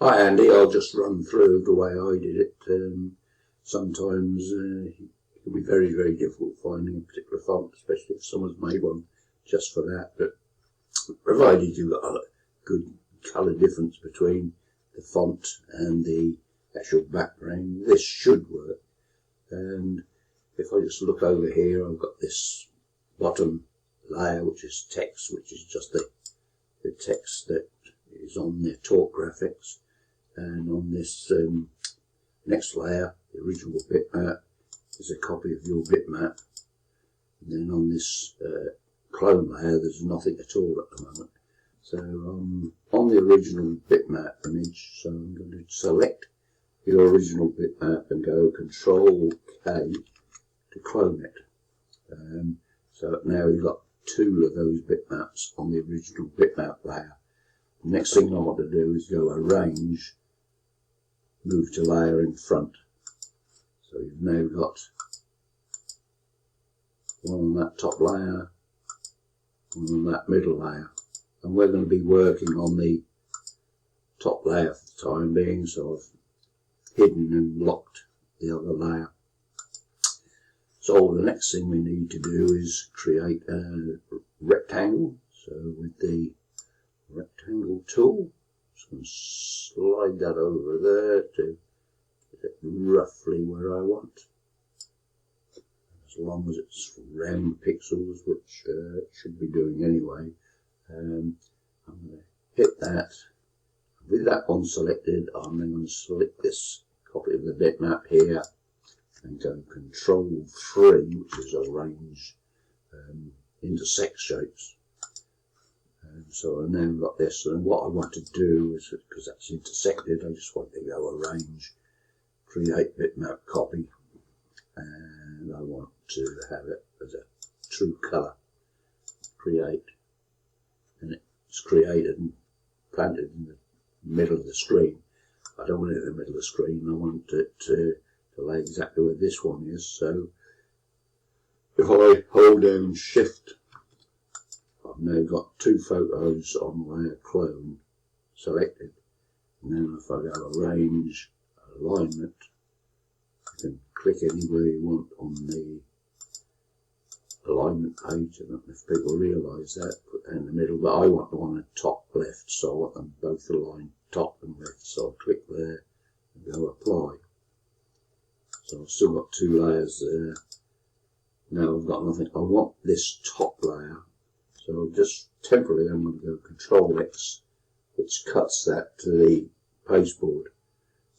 Hi Andy, I'll just run through the way I did it. Sometimes it can be very, very difficult finding a particular font, especially if someone's made one just for that. But provided you've got a good colour difference between the font and the actual background, this should work. And if I just look over here, I've got this bottom layer, which is text, which is just the text that is on the talk graphics. And on this next layer, the original bitmap, is a copy of your bitmap. And then on this clone layer, there's nothing at all at the moment. So on the original bitmap image, so I'm going to select your original bitmap and go Control K to clone it. So now we've got two of those bitmaps on the original bitmap layer. The next thing I want to do is go Arrange, move to layer in front. So you've now got one on that top layer, one on that middle layer. And we're going to be working on the top layer for the time being, so I've hidden and locked the other layer. So the next thing we need to do is create a rectangle. So with the rectangle tool, just going to slide that over there to get it roughly where I want. As long as it's round pixels, which it should be doing anyway. I'm going to hit that. With that one selected, I'm then going to select this copy of the bitmap here and go Control 3, which is Arrange Intersect Shapes. So I've now got this, and what I want to do is, because that's intersected, I just want to go Arrange, Create Bitmap Copy, and I want to have it as a true colour. Create, and it's created and planted in the middle of the screen. I don't want it in the middle of the screen, I want it to lay exactly where this one is. So if I hold down Shift, I've now got two photos on layer clone selected, and then if I go Arrange, Alignment, you can click anywhere you want on the alignment page. I don't know if people realise that, put that in the middle, but I want the one at top left, so I want them both aligned top and left, so I'll click there and go Apply. So I've still got two layers there. Now I've got nothing. I want this top layer, so just temporarily I'm going to go Control X, which cuts that to the pasteboard.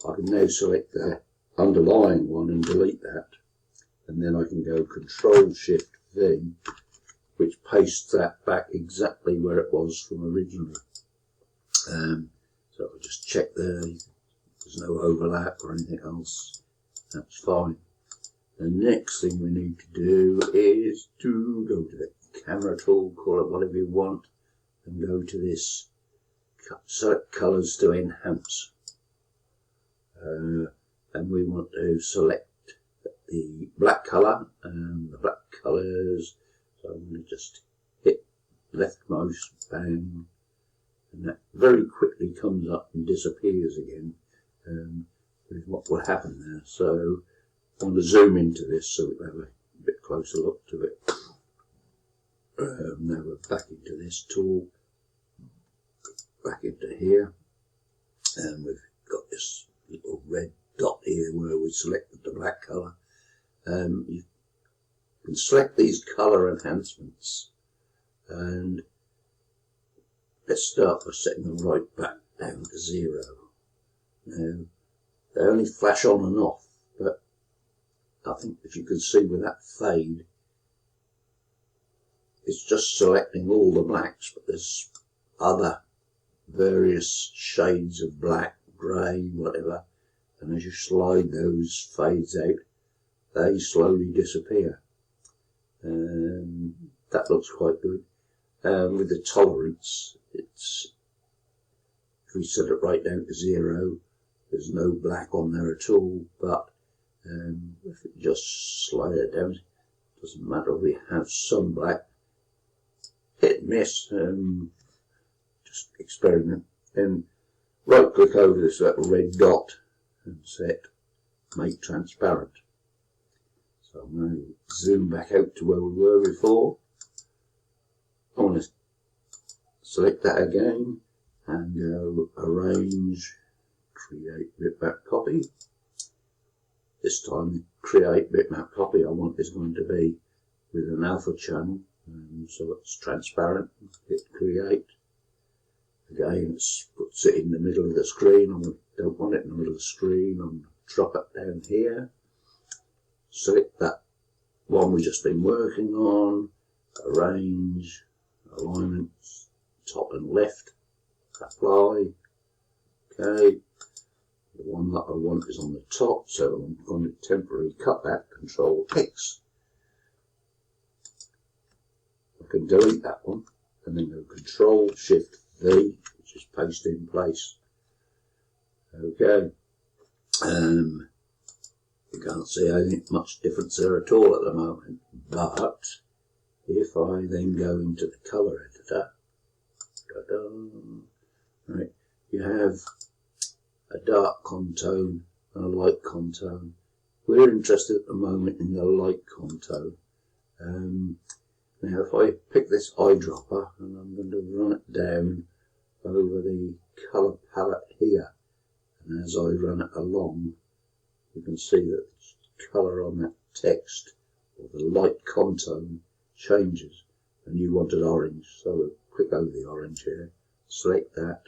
I can now select the underlying one and delete that, and then I can go Control Shift V, which pastes that back exactly where it was from originally. So I'll just check there, there's no overlap or anything else, that's fine. The next thing we need to do is to go to the camera tool, call it whatever you want, and go to this Select Colours to Enhance. And we want to select the black colour and the black colours. So I'm going to just hit left mouse, bang, and that very quickly comes up and disappears again with what will happen there. So I want to zoom into this so we can have a bit closer look to it. Now we're back into this tool, back into here, and we've got this little red dot here where we selected the black colour. You can select these colour enhancements, and let's start by setting them right back down to 0. Now they only flash on and off, but I think if you can see with that fade, it's just selecting all the blacks, but there's other various shades of black, grey, whatever, and as you slide those fades out, they slowly disappear. That looks quite good. With the tolerance, it's, if we set it right down to 0, there's no black on there at all, but if we just slide it down, it doesn't matter if we have some black, hit and miss, just experiment. And right click over this little red dot and set make transparent. So I'm going to zoom back out to where we were before. I want to select that again and go arrange, create bitmap copy. This time the create bitmap copy I want is going to be with an alpha channel, so it's transparent. Hit create. Again, it puts it in the middle of the screen. I don't want it in the middle of the screen. I'm going to drop it down here. Select that one we've just been working on. Arrange, alignments, top and left. Apply. Okay. The one that I want is on the top, so I'm going to temporarily cut that. Control X. I can delete that one, and then go Control Shift V, which is paste in place. Okay. You can't see any much difference there at all at the moment, but if I then go into the color editor, right, you have a dark contone and a light contone. We're interested at the moment in the light contone. Now if I pick this eyedropper and I'm going to run it down over the colour palette here, and as I run it along you can see that the colour on that text or the light contone changes, and you wanted orange, so we'll click over the orange here, select that,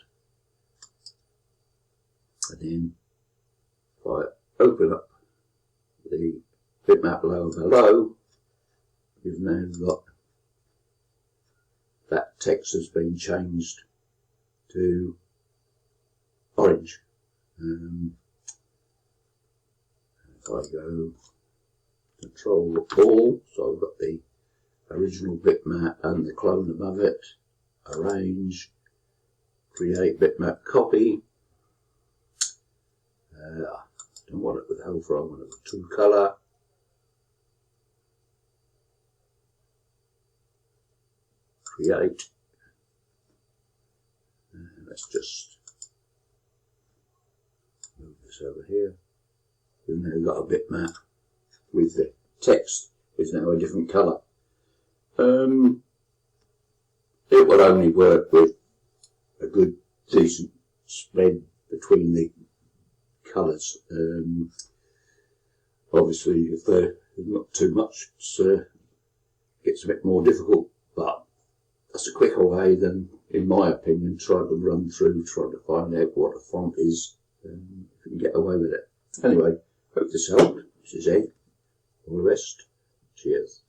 and then if I open up the bitmap layer below, you've now got that text has been changed to orange. If I go Control All, so I've got the original bitmap and the clone above it, arrange, create bitmap copy. I don't want it with alpha, I want it with true colour. Create. Let's just move this over here. We've now got a bitmap with the text is now a different colour. It will only work with a good decent spread between the colours. Obviously if there's not too much it gets a bit more difficult, but that's a quicker way than, in my opinion, trying to run through, trying to find out what a font is, if you can get away with it. Anyway, hope this helped. This is Ed. All the best. Cheers.